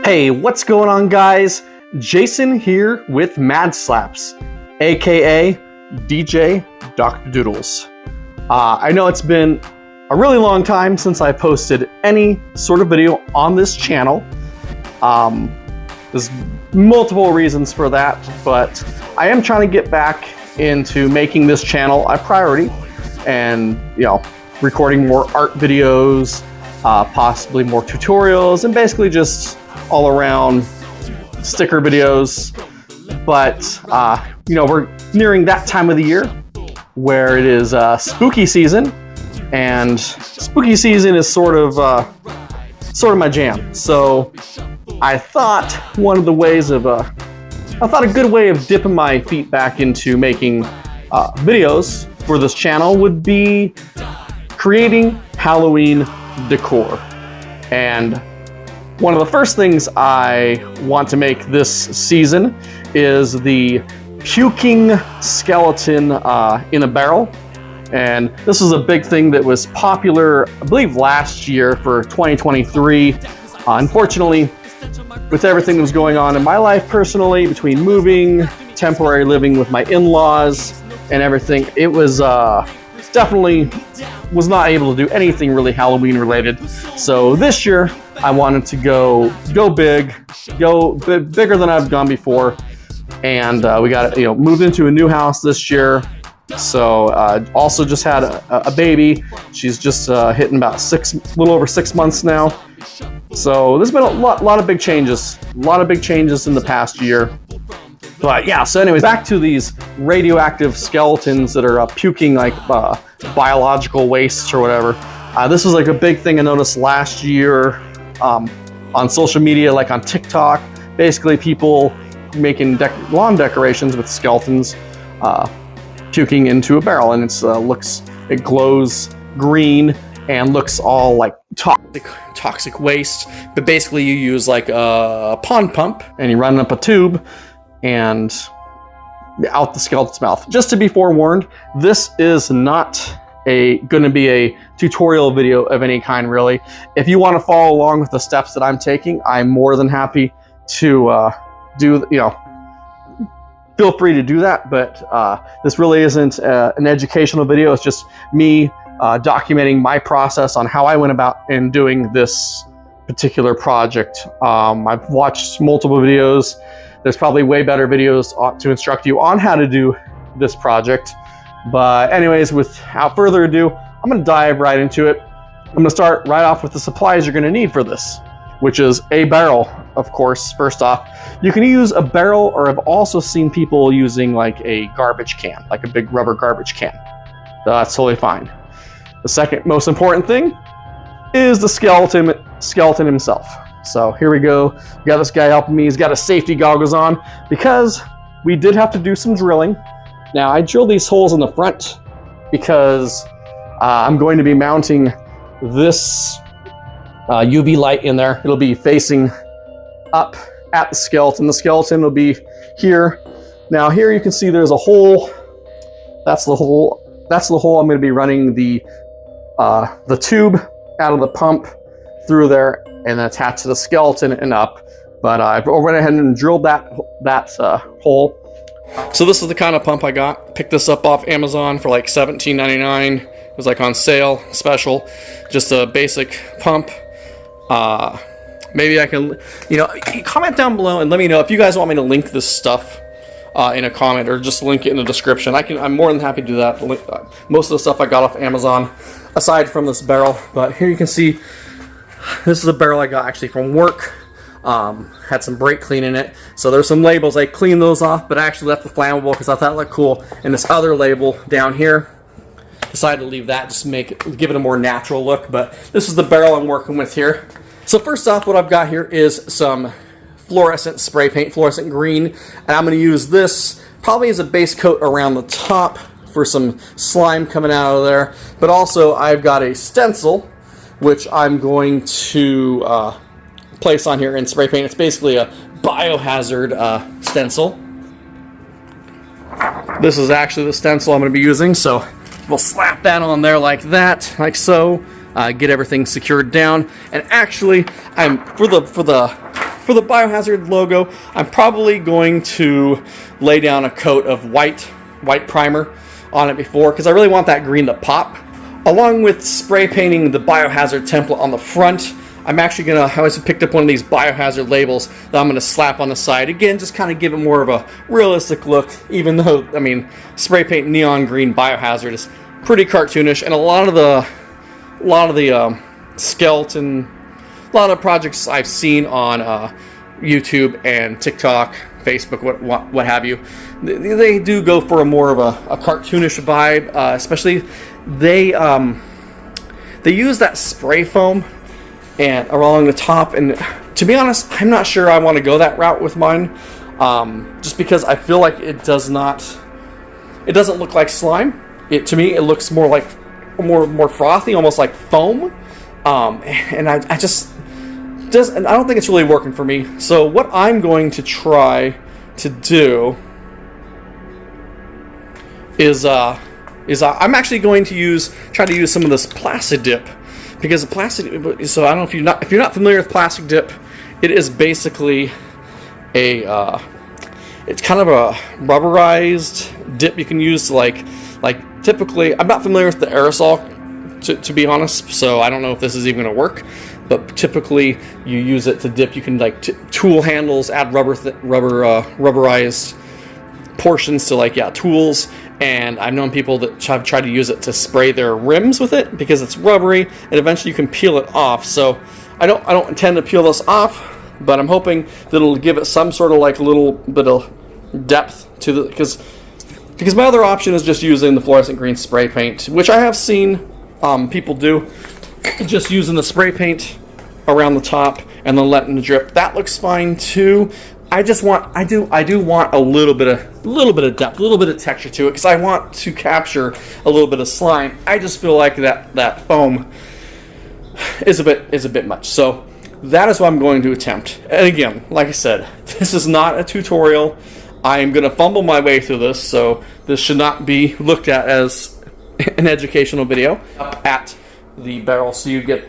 Hey, what's going on, guys? Jason here with Mad Slaps, aka DJ Dr. Doodles. I know it's been a really long time since I posted any sort of video on this channel. There's multiple reasons for that, but I am trying to get back into making this channel a priority and, recording more art videos, possibly more tutorials, and basically just all around sticker videos. But we're nearing that time of the year where it is spooky season, and spooky season is sort of my jam. So I thought a good way of dipping my feet back into making videos for this channel would be creating Halloween decor. And one of the first things I want to make this season is the puking skeleton in a barrel. And this is a big thing that was popular, I believe, last year for 2023. Unfortunately, with everything that was going on in my life personally, between moving, temporary living with my in-laws, and everything, it was definitely was not able to do anything really Halloween related. So this year I wanted to go big, bigger than I've gone before. And we got moved into a new house this year. So also just had a baby. She's just hitting about little over 6 months now. So there's been a lot of big changes, in the past year. But yeah, so anyways, back to these radioactive skeletons that are puking like biological wastes or whatever. This was like a big thing I noticed last year on social media, like on TikTok. Basically, people making lawn decorations with skeletons puking into a barrel, and it glows green and looks all like toxic waste. But basically, you use like a pond pump and you run up a tube and out the skeleton's mouth. Just to be forewarned, this is not going to be a tutorial video of any kind, really. If you want to follow along with the steps that I'm taking, I'm more than happy to feel free to do that. But this really isn't an educational video. It's just me documenting my process on how I went about in doing this particular project. I've watched multiple videos. There's probably way better videos to instruct you on how to do this project. But anyways, without further ado, I'm going to dive right into it. I'm going to start right off with the supplies you're going to need for this, which is a barrel, of course. First off, you can use a barrel, or I've also seen people using like a garbage can, like a big rubber garbage can. That's totally fine. The second most important thing is the skeleton himself. So here we go. We got this guy helping me. He's got his safety goggles on because we did have to do some drilling. Now, I drilled these holes in the front because I'm going to be mounting this UV light in there. It'll be facing up at the skeleton. The skeleton will be here. Now, here you can see there's a hole. That's the hole. I'm going to be running the tube out of the pump through there and attach to the skeleton and up. But I went ahead and drilled that hole. So this is the kind of pump I got. Picked this up off Amazon for like $17.99. It was like on sale, special. Just a basic pump. Maybe I can, comment down below and let me know if you guys want me to link this stuff in a comment, or just link it in the description. I'm more than happy to do that. Most of the stuff I got off Amazon, aside from this barrel. But here you can see, this is a barrel I got actually from work. Had some brake clean in it. So there's some labels. I cleaned those off, but I actually left the flammable because I thought it looked cool. And this other label down here, decided to leave that, just give it a more natural look. But this is the barrel I'm working with here. So first off, what I've got here is some fluorescent spray paint, fluorescent green. And I'm going to use this probably as a base coat around the top for some slime coming out of there. But also I've got a stencil, which I'm going to place on here in spray paint. It's basically a biohazard stencil. This is actually the stencil I'm going to be using, so we'll slap that on there like that, like so. Get everything secured down. And actually, for the For the Biohazard logo, I'm probably going to lay down a coat of white primer on it before, because I really want that green to pop. Along with spray painting the Biohazard template on the front, I'm actually going to, I also picked up one of these Biohazard labels that I'm going to slap on the side. Again, just kind of give it more of a realistic look, even though, I mean, spray paint neon green Biohazard is pretty cartoonish, and a lot of the skeleton, a lot of projects I've seen on YouTube and TikTok, Facebook, what have you, they do go for a more of a cartoonish vibe. Especially they use that spray foam and along the top, and to be honest, I'm not sure I want to go that route with mine, just because I feel like it doesn't look like slime. To me, it looks more like more frothy, almost like foam, and I don't think it's really working for me. So what I'm going to try to do is I'm actually going to try to use some of this Plastic Dip, because the plastic. So I don't know if you're not familiar with Plastic Dip, it is basically it's kind of a rubberized dip you can use to like typically. I'm not familiar with the aerosol, to be honest, so I don't know if this is even going to work. But typically, you use it to dip. You can tool handles, add rubberized portions to tools. And I've known people that have tried to use it to spray their rims with it, because it's rubbery and eventually you can peel it off. So I don't intend to peel this off, but I'm hoping that it'll give it some sort of little bit of depth to the, because my other option is just using the fluorescent green spray paint, which I have seen people do, just using the spray paint around the top and then letting it drip. That looks fine too. I do want a little bit of depth, a little bit of texture to it, because I want to capture a little bit of slime. I just feel like that foam is a bit much. So that is what I'm going to attempt. And again, like I said, this is not a tutorial. I'm going to fumble my way through this, so this should not be looked at as an educational video. Up at the barrel, so you get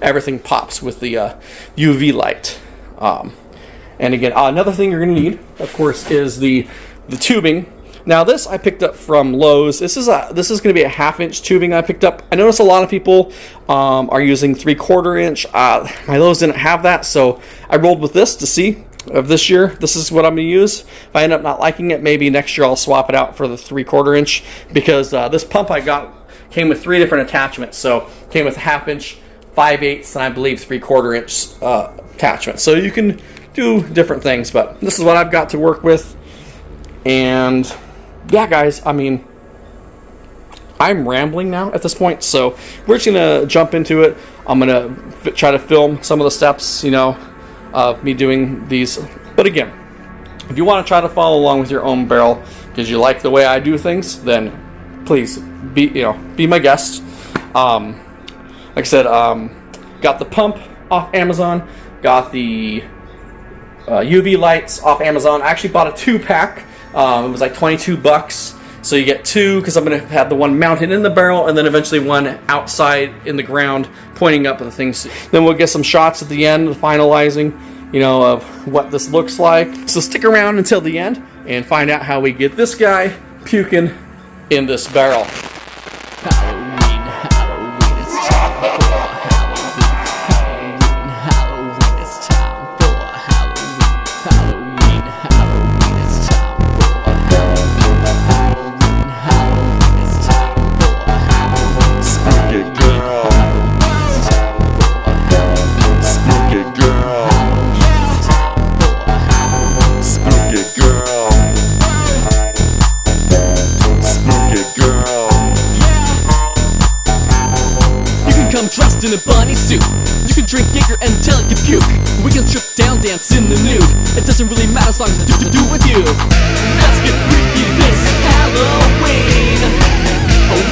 everything pops with the UV light. And again, another thing you're going to need, of course, is the tubing. Now, this I picked up from Lowe's. This is going to be a 1/2-inch tubing I picked up. I noticed a lot of people are using 3/4 inch. My Lowe's didn't have that, so I rolled with this to see if this year this is what I'm going to use. If I end up not liking it, maybe next year I'll swap it out for the 3/4 inch, because this pump I got came with 3 different attachments. So it came with a 1/2 inch, 5/8, and I believe 3/4 inch attachment. So you can do different things, but this is what I've got to work with. And yeah, guys, I mean, I'm rambling now at this point, so we're just gonna jump into it. I'm gonna try to film some of the steps, of me doing these. But again, if you want to try to follow along with your own barrel because you like the way I do things, then please be my guest. Like I said, got the pump off Amazon, got the UV lights off Amazon. I actually bought a 2-pack. It was like $22, so you get 2, because I'm going to have the one mounted in the barrel and then eventually one outside in the ground pointing up at the things. Then we'll get some shots at the end, finalizing, of what this looks like. So stick around until the end and find out how we get this guy puking in this barrel. In a bunny suit, you can drink Jaeger and tell it you puke. We can strip down, dance in the nude. It doesn't really matter as long as I do with you. Let's get freaky this Halloween.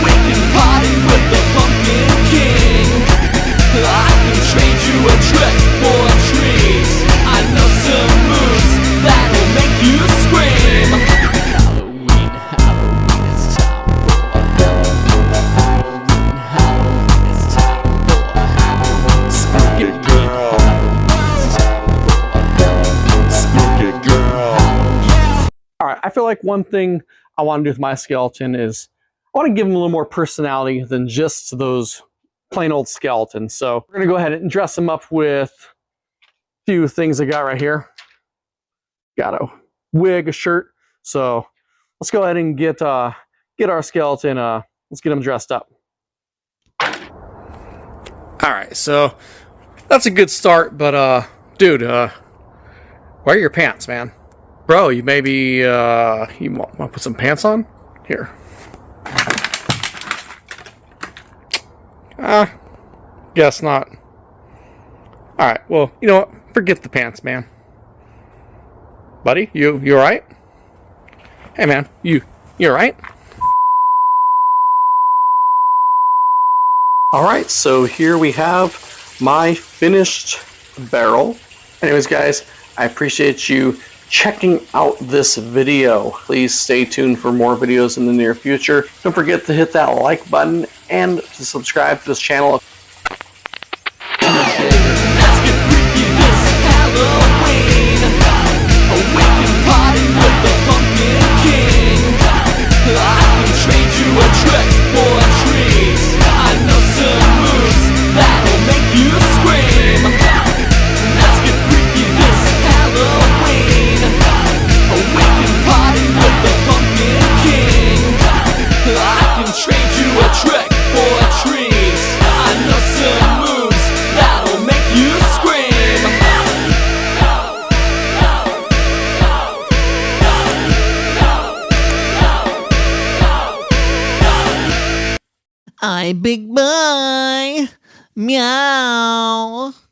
We can party with the Pumpkin King. I can trade you a trick for a treat. I know some moves that'll make you scream. Halloween, Halloween, it's time for Halloween, Halloween, it's time for Spooky girl. I feel like one thing I want to do with my skeleton is I want to give him a little more personality than just those plain old skeletons. So we're going to go ahead and dress him up with a few things I got right here. Got a wig, a shirt. So let's go ahead and get our skeleton, let's get him dressed up. All right, so that's a good start, but dude, where are your pants, man? Bro, you maybe you want to put some pants on? Here. Guess not. All right, well, you know what? Forget the pants, man. Buddy, you all right? Hey, man, you all right? All right, so here we have my finished barrel. Anyways, guys, I appreciate you checking out this video. Please stay tuned for more videos in the near future. Don't forget to hit that like button and to subscribe to this channel. Let's get freaky this Halloween. We can party with the Pumpkin King. I can trade you a trick for trees. I know some moves that'll make you scream. Let's get freaky this Halloween. We can party with the Pumpkin King. I can trade you a trick for trees. I know some moves that'll make you scream. I big boy. Meow.